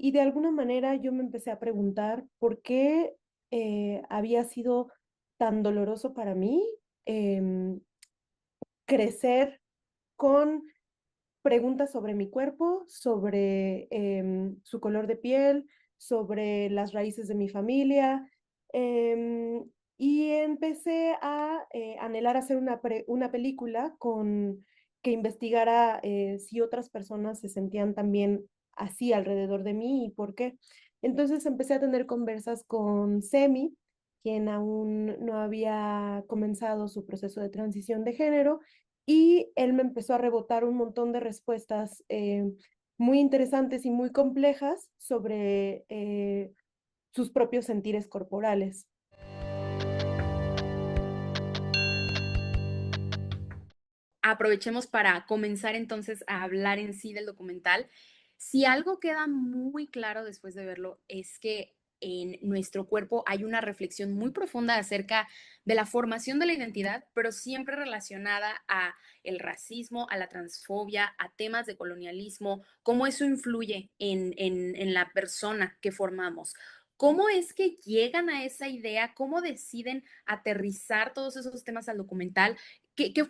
y de alguna manera yo me empecé a preguntar por qué había sido tan doloroso para mí em, crecer con preguntas sobre mi cuerpo, sobre su color de piel, sobre las raíces de mi familia. em, y empecé a anhelar hacer una película que investigara si otras personas se sentían también así alrededor de mí y por qué. Entonces empecé a tener conversas con Semi, quien aún no había comenzado su proceso de transición de género, y él me empezó a rebotar un montón de respuestas muy interesantes y muy complejas sobre sus propios sentires corporales. Aprovechemos para comenzar entonces a hablar en sí del documental. Si algo queda muy claro después de verlo es que en nuestro cuerpo hay una reflexión muy profunda acerca de la formación de la identidad, pero siempre relacionada a el racismo, a la transfobia, a temas de colonialismo, cómo eso influye en la persona que formamos. ¿Cómo es que llegan a esa idea? ¿Cómo deciden aterrizar todos esos temas al documental?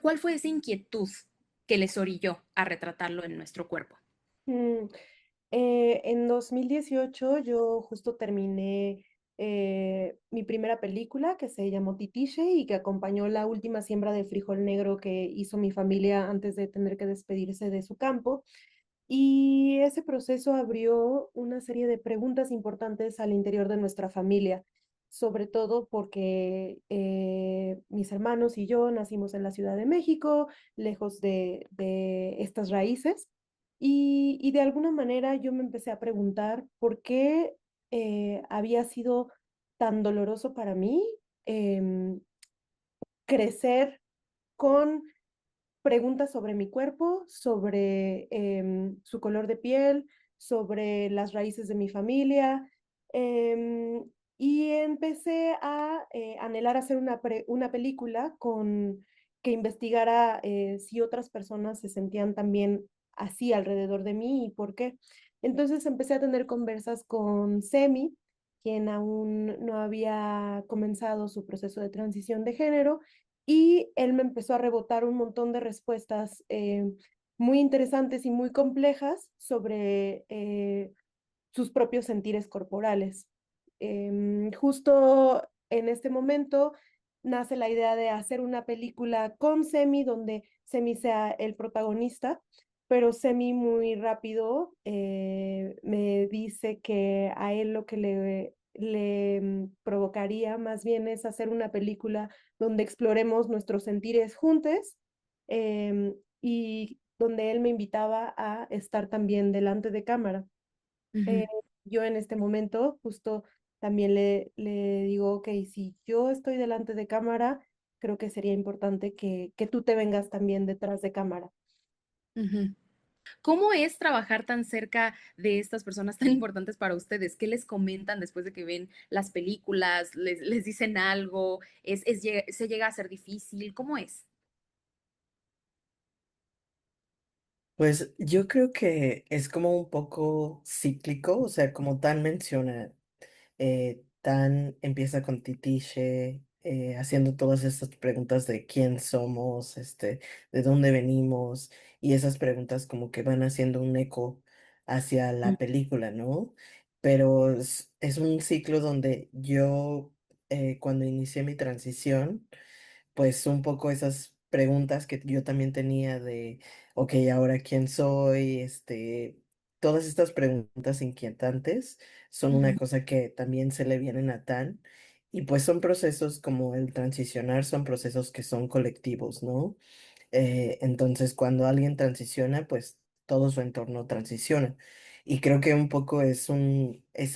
¿Cuál fue esa inquietud que les orilló a retratarlo en nuestro cuerpo? Mm, en 2018 yo justo terminé mi primera película que se llamó Titiche y que acompañó la última siembra de frijol negro que hizo mi familia antes de tener que despedirse de su campo. Y ese proceso abrió una serie de preguntas importantes al interior de nuestra familia, sobre todo porque mis hermanos y yo nacimos en la Ciudad de México, lejos de estas raíces, y de alguna manera yo me empecé a preguntar por qué había sido tan doloroso para mí em, crecer con preguntas sobre mi cuerpo, sobre su color de piel, sobre las raíces de mi familia. em, y empecé a anhelar hacer una película que investigara si otras personas se sentían también así alrededor de mí y por qué. Entonces empecé a tener conversas con Semi, quien aún no había comenzado su proceso de transición de género, y él me empezó a rebotar un montón de respuestas muy interesantes y muy complejas sobre sus propios sentires corporales. Justo en este momento nace la idea de hacer una película con Semi, donde Semi sea el protagonista, pero Semi muy rápido me dice que a él lo que le provocaría más bien es hacer una película donde exploremos nuestros sentires juntos, y donde él me invitaba a estar también delante de cámara. Eh, Ujú, yo en este momento justo también le digo, ok, si yo estoy delante de cámara, creo que sería importante que tú te vengas también detrás de cámara. ujú. ¿Cómo es trabajar tan cerca de estas personas tan importantes para ustedes? ¿Qué les comentan después de que ven las películas? ¿Les dicen algo? ¿Se llega a ser difícil? ¿Cómo es? Pues yo creo que es como un poco cíclico, o sea, como Tan menciona, Tan empieza con Titiche, haciendo todas estas preguntas de quién somos, de dónde venimos, y esas preguntas como que van haciendo un eco hacia Mm, la película, ¿no? Pero es un ciclo donde yo, cuando inicié mi transición, pues un poco esas preguntas que yo también tenía de, ok, ahora quién soy, todas estas preguntas inquietantes son una ujú, cosa que también se le vienen a Tan, y pues son procesos como el transicionar, son procesos que son colectivos, ¿no? Entonces cuando alguien transiciona, pues todo su entorno transiciona. Y creo que un poco es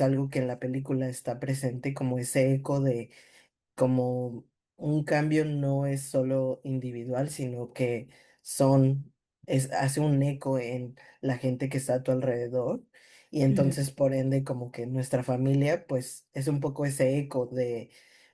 algo que en la película está presente como ese eco de como un cambio no es solo individual, sino que hace un eco en la gente que está a tu alrededor. Y ujú, entonces, por ende, como que nuestra familia, pues es un poco ese eco de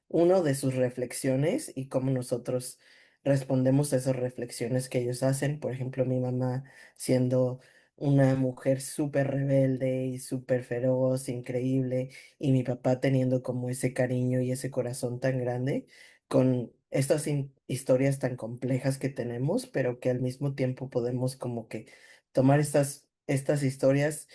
uno de sus reflexiones y cómo nosotros respondemos a esas reflexiones que ellos hacen. Por ejemplo, mi mamá siendo una mujer súper rebelde y súper feroz, increíble, y mi papá teniendo como ese cariño y ese corazón tan grande con estas historias tan complejas que tenemos, pero que al mismo tiempo podemos como que tomar estas historias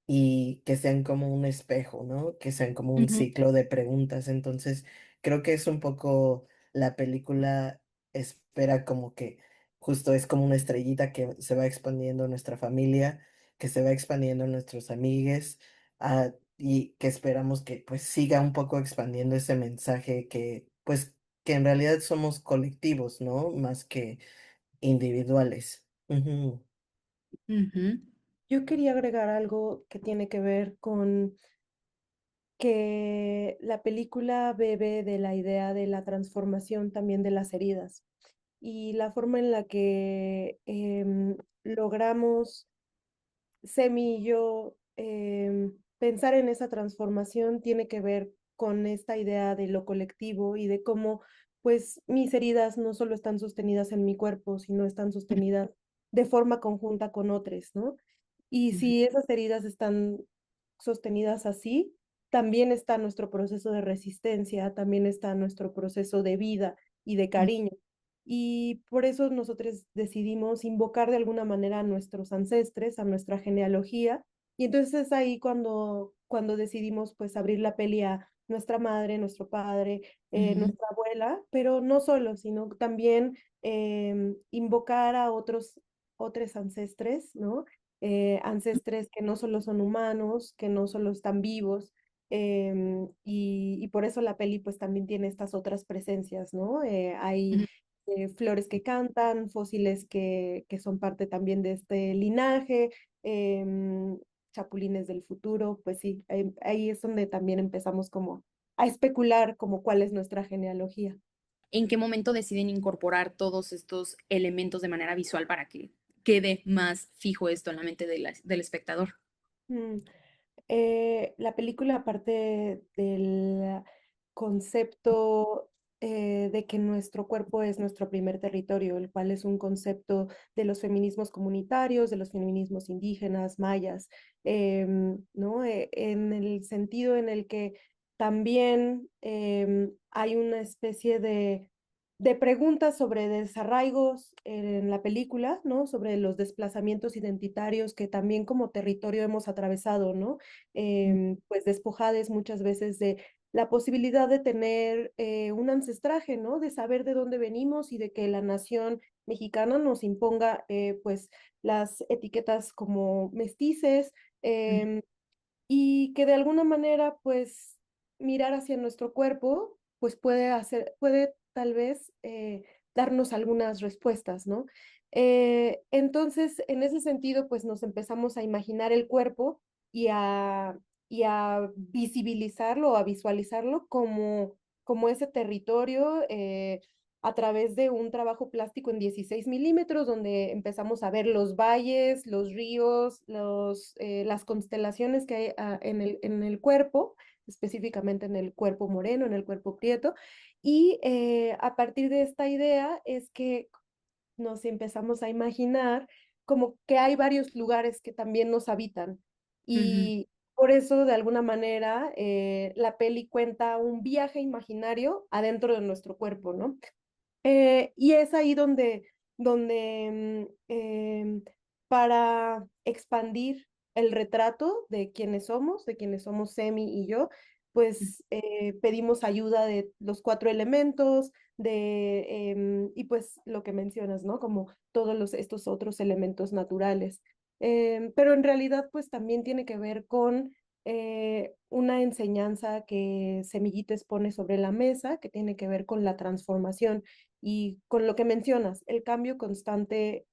y que sean como un espejo, ¿no? Que sean como un Ujú, ciclo de preguntas. Entonces, creo que es un poco la película espera como que justo es como una estrellita que se va expandiendo en nuestra familia, que se va expandiendo en nuestros amigues, y que esperamos que pues siga un poco expandiendo ese mensaje que pues que en realidad somos colectivos, ¿no? Más que individuales. Ujú, ujú, Yo quería agregar algo que tiene que ver con que la película bebe de la idea de la transformación también de las heridas y la forma en la que logramos Semi y yo, pensar en esa transformación tiene que ver con esta idea de lo colectivo y de cómo, pues, mis heridas no solo están sostenidas en mi cuerpo, sino están sostenidas de forma conjunta con otros, ¿no? Y ujú, si esas heridas están sostenidas así, también está nuestro proceso de resistencia, también está nuestro proceso de vida y de cariño. Y por eso nosotros decidimos invocar de alguna manera a nuestros ancestres, a nuestra genealogía. Y entonces es ahí cuando decidimos pues abrir la peli a nuestra madre, nuestro padre, ujú, nuestra abuela, pero no solo, sino también invocar a otros ancestres, ¿no? Ancestres que no solo son humanos, que no solo están vivos. Y por eso la peli pues también tiene estas otras presencias, ¿no? Hay ujú. flores que cantan, fósiles que son parte también de este linaje, chapulines del futuro, pues sí, ahí es donde también empezamos como a especular como cuál es nuestra genealogía. ¿En qué momento deciden incorporar todos estos elementos de manera visual para que quede más fijo esto en la mente del espectador? Mm, la película, aparte del concepto de que nuestro cuerpo es nuestro primer territorio, el cual es un concepto de los feminismos comunitarios, de los feminismos indígenas, mayas, ¿no? En el sentido en el que también hay una especie de preguntas sobre desarraigos en la película, ¿no? Sobre los desplazamientos identitarios que también como territorio hemos atravesado, ¿no? Pues despojades muchas veces de la posibilidad de tener un ancestraje, ¿no? De saber de dónde venimos y de que la nación mexicana nos imponga pues las etiquetas como mestices, Ujú, eh, y que de alguna manera, pues, mirar hacia nuestro cuerpo, pues puede tal vez darnos algunas respuestas, ¿no? Entonces, en ese sentido, pues nos empezamos a imaginar el cuerpo y a visibilizarlo, a visualizarlo como ese territorio. A través de un trabajo plástico en 16 milímetros, donde empezamos a ver los valles, los ríos, las constelaciones que hay en el cuerpo, específicamente en el cuerpo moreno, en el cuerpo prieto. Y a partir de esta idea es que nos empezamos a imaginar como que hay varios lugares que también nos habitan. ujú, Y por eso, de alguna manera, la peli cuenta un viaje imaginario adentro de nuestro cuerpo, ¿no? Y es ahí donde para expandir el retrato de quienes somos Semi y yo, pues pedimos ayuda de los cuatro elementos, y pues lo que mencionas, ¿no? Como todos estos otros elementos naturales. Pero en realidad, pues también tiene que ver con una enseñanza que Semillites pone sobre la mesa, que tiene que ver con la transformación y con lo que mencionas, el cambio constante,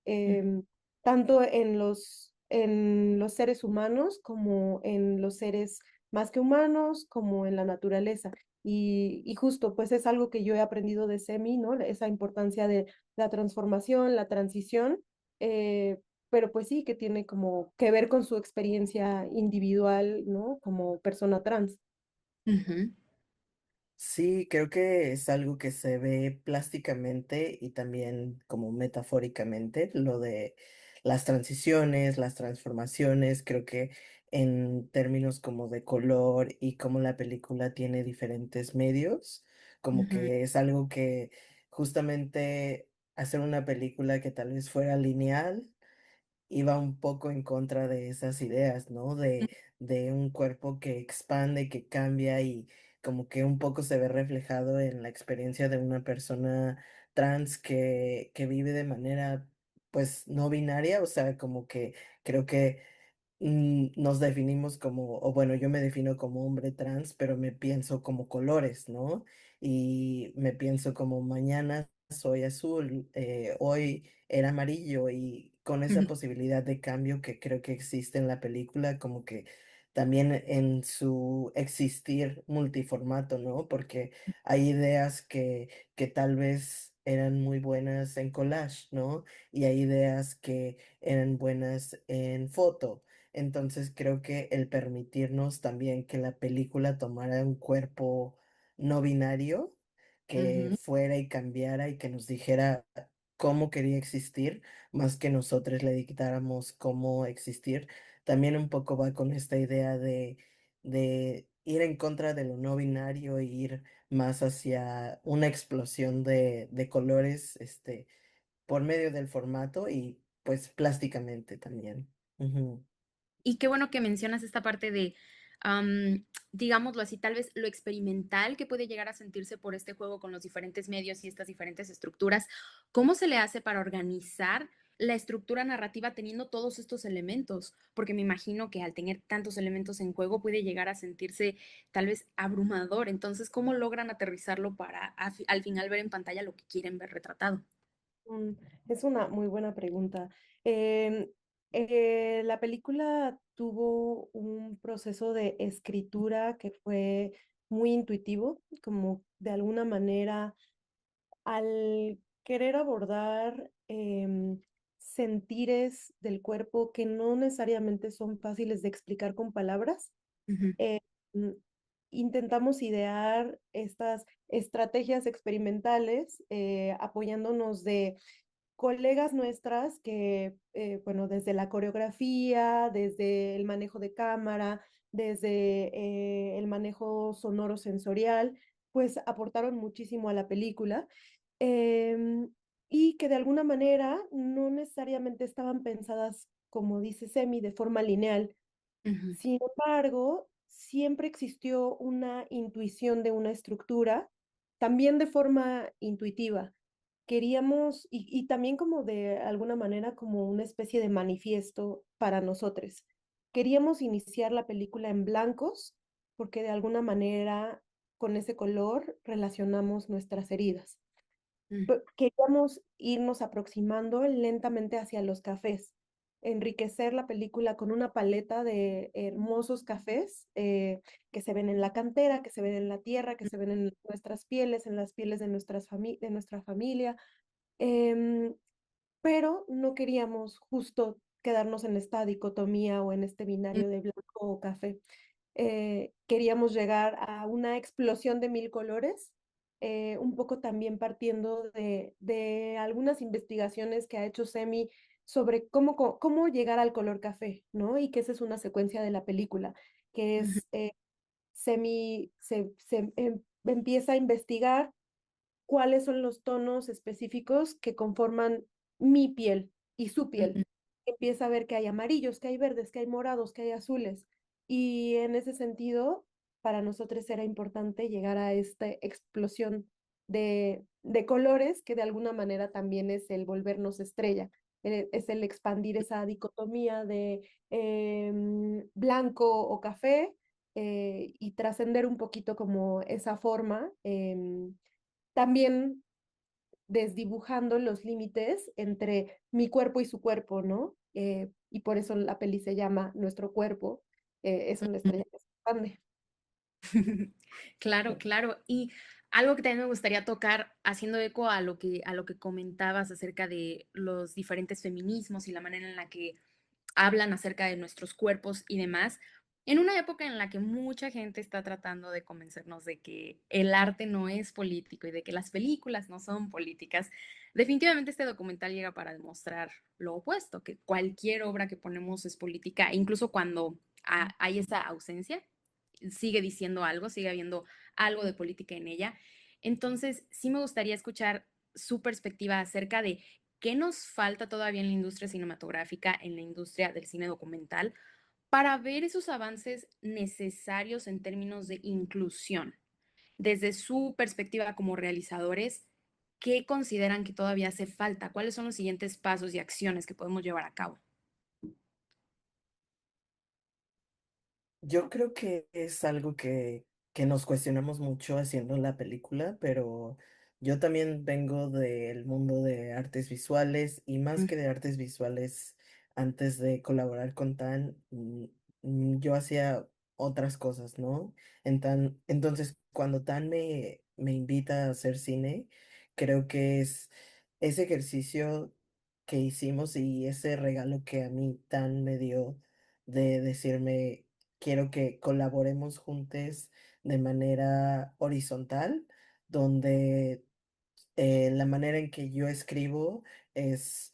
tanto en los seres humanos como en los seres más que humanos, como en la naturaleza. Y justo, pues es algo que yo he aprendido de Semi, ¿no? Esa importancia de la transformación, la transición, eh, pero pues sí, que tiene como que ver con su experiencia individual, ¿no? Como persona trans. ujú, Sí, creo que es algo que se ve plásticamente y también como metafóricamente, lo de las transiciones, las transformaciones, creo que en términos como de color y cómo la película tiene diferentes medios, como Ujú, que es algo que justamente hacer una película que tal vez fuera lineal iba un poco en contra de esas ideas, ¿no? De un cuerpo que expande, que cambia y como que un poco se ve reflejado en la experiencia de una persona trans que vive de manera, pues, no binaria, o sea, como que creo que nos definimos como, o bueno, yo me defino como hombre trans, pero me pienso como colores, ¿no? Y me pienso como mañana soy azul, hoy era amarillo y con esa ujú, posibilidad de cambio que creo que existe en la película, como que también en su existir multiformato, ¿no? Porque hay ideas que tal vez eran muy buenas en collage, ¿no? Y hay ideas que eran buenas en foto. Entonces creo que el permitirnos también que la película tomara un cuerpo no binario, que ujú. fuera y cambiara y que nos dijera cómo quería existir, más que nosotros le dictáramos cómo existir, también un poco va con esta idea de ir en contra de lo no binario e ir más hacia una explosión de colores, por medio del formato y pues plásticamente también. Ujú. Y qué bueno que mencionas esta parte de, digámoslo así, tal vez lo experimental que puede llegar a sentirse por este juego con los diferentes medios y estas diferentes estructuras. ¿Cómo se le hace para organizar la estructura narrativa teniendo todos estos elementos? Porque me imagino que al tener tantos elementos en juego puede llegar a sentirse tal vez abrumador. Entonces, ¿cómo logran aterrizarlo para al final ver en pantalla lo que quieren ver retratado? Mm, Es una muy buena pregunta. Em, la película tuvo un proceso de escritura que fue muy intuitivo, como de alguna manera al querer abordar sentires del cuerpo que no necesariamente son fáciles de explicar con palabras. Ujú, eh, mm, Intentamos idear estas estrategias experimentales apoyándonos de colegas nuestras que, bueno, desde la coreografía, desde el manejo de cámara, desde el manejo sonoro sensorial, pues aportaron muchísimo a la película y que de alguna manera no necesariamente estaban pensadas, como dice Semi, de forma lineal. ujú, Sin embargo, siempre existió una intuición de una estructura, también de forma intuitiva. Queríamos, y también como de alguna manera como una especie de manifiesto para nosotros. Queríamos iniciar la película en blancos porque de alguna manera con ese color relacionamos nuestras heridas. ujú, Queríamos irnos aproximando lentamente hacia los cafés, enriquecer la película con una paleta de hermosos cafés que se ven en la cantera, que se ven en la tierra, que se ven en nuestras pieles, en las pieles de, de nuestra familia, em, pero no queríamos justo quedarnos en esta dicotomía o en este binario de blanco o café. Queríamos llegar a una explosión de mil colores, un poco también partiendo de algunas investigaciones que ha hecho Semi sobre cómo llegar al color café, ¿no? Y que esa es una secuencia de la película, que ujú, es Semi empieza a investigar cuáles son los tonos específicos que conforman mi piel y su piel. ujú, Empieza a ver que hay amarillos, que hay verdes, que hay morados, que hay azules. Y en ese sentido, para nosotros era importante llegar a esta explosión de colores que de alguna manera también es el volvernos estrella, es el expandir esa dicotomía de blanco o café y trascender un poquito como esa forma. También desdibujando los límites entre mi cuerpo y su cuerpo, ¿no? Y por eso la peli se llama Nuestro cuerpo, es una ujú. estrella que se expande. Claro, claro. Y algo que también me gustaría tocar, haciendo eco a lo que comentabas acerca de los diferentes feminismos y la manera en la que hablan acerca de nuestros cuerpos y demás. En una época en la que mucha gente está tratando de convencernos de que el arte no es político y de que las películas no son políticas, definitivamente este documental llega para demostrar lo opuesto, que cualquier obra que ponemos es política, incluso cuando hay esa ausencia, sigue diciendo algo, sigue habiendo algo de política en ella. Entonces, sí me gustaría escuchar su perspectiva acerca de qué nos falta todavía en la industria cinematográfica, en la industria del cine documental para ver esos avances necesarios en términos de inclusión. Desde su perspectiva como realizadores, ¿qué consideran que todavía hace falta? ¿Cuáles son los siguientes pasos y acciones que podemos llevar a cabo? Yo creo que es algo que nos cuestionamos mucho haciendo la película, pero yo también vengo del mundo de artes visuales y más Mm, que de artes visuales, antes de colaborar con Tan, yo hacía otras cosas, ¿no? Entonces, cuando Tan me invita a hacer cine, creo que es ese ejercicio que hicimos y ese regalo que a mí Tan me dio de decirme quiero que colaboremos juntos de manera horizontal, donde la manera en que yo escribo es,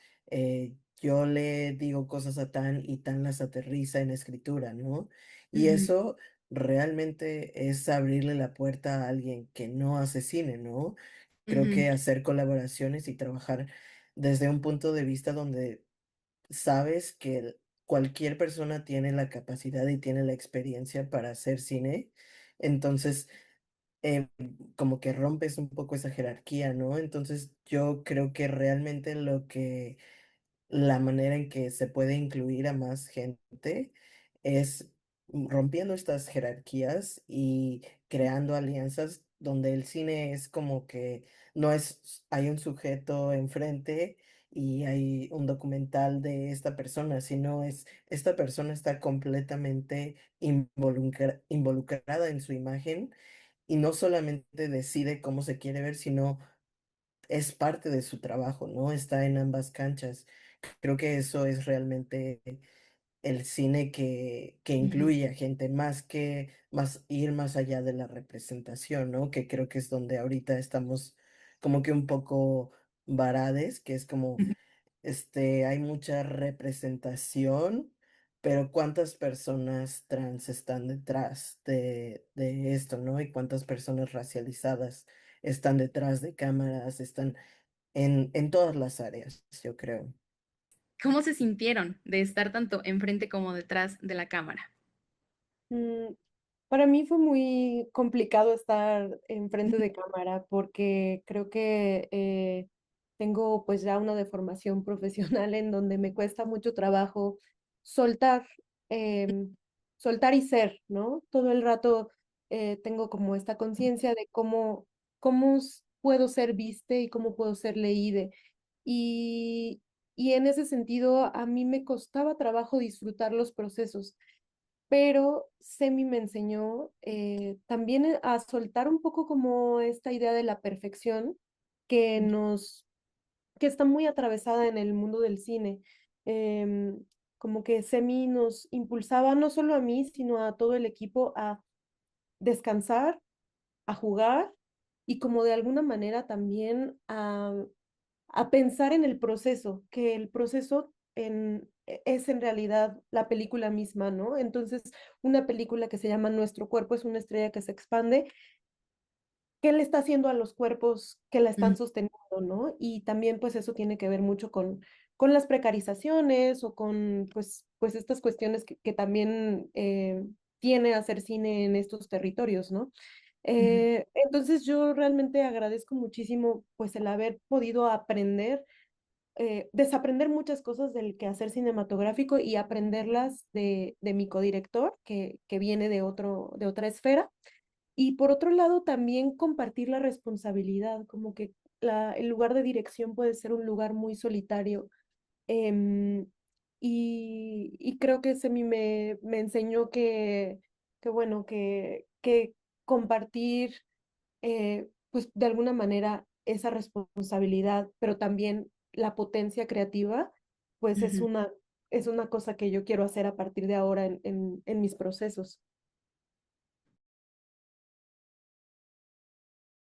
yo le digo cosas a Tan y Tan las aterriza en escritura, ¿no? Y ujú, eso realmente es abrirle la puerta a alguien que no hace cine, ¿no? Creo ujú, que hacer colaboraciones y trabajar desde un punto de vista donde sabes que cualquier persona tiene la capacidad y tiene la experiencia para hacer cine, entonces eh, como que rompes un poco esa jerarquía, ¿no? Entonces yo creo que realmente la manera en que se puede incluir a más gente es rompiendo estas jerarquías y creando alianzas donde el cine es como que no es, hay un sujeto enfrente y hay un documental de esta persona, sino es, esta persona está completamente involucrada en su imagen y no solamente decide cómo se quiere ver, sino es parte de su trabajo, ¿no? Está en ambas canchas. Creo que eso es realmente el cine que ujú. incluye a gente, más que más ir más allá de la representación, ¿no? Que creo que es donde ahorita estamos como que un poco varades, que es como hay mucha representación, pero ¿cuántas personas trans están detrás de esto, ¿no? Y cuántas personas racializadas están detrás de cámaras, están en todas las áreas, yo creo. ¿Cómo se sintieron de estar tanto enfrente como detrás de la cámara? Mm, Para mí fue muy complicado estar enfrente de cámara porque creo que tengo pues ya una deformación profesional en donde me cuesta mucho trabajo soltar, em, soltar y ser, ¿no? Todo el rato tengo como esta conciencia de cómo puedo ser viste y cómo puedo ser leída. Y, y en ese sentido a mí me costaba trabajo disfrutar los procesos, pero Semi me enseñó también a soltar un poco como esta idea de la perfección que que está muy atravesada en el mundo del cine. Em, Como que Semi nos impulsaba no solo a mí, sino a todo el equipo a descansar, a jugar y como de alguna manera también a pensar en el proceso, que el proceso es en realidad la película misma, ¿no? Entonces, una película que se llama Nuestro cuerpo es una estrella que se expande. ¿Qué le está haciendo a los cuerpos que la están Ujú, sosteniendo, ¿no? Y también pues eso tiene que ver mucho con las precarizaciones o con pues estas cuestiones que también tiene hacer cine en estos territorios, ¿no? ujú, Entonces yo realmente agradezco muchísimo pues el haber podido aprender, desaprender muchas cosas del quehacer cinematográfico y aprenderlas de mi codirector, que viene de otra esfera. Y por otro lado, también compartir la responsabilidad, como que el lugar de dirección puede ser un lugar muy solitario. em, y creo que Semi me enseñó que bueno, que compartir pues de alguna manera esa responsabilidad, pero también la potencia creativa, pues es ujú. es una cosa que yo quiero hacer a partir de ahora en mis procesos.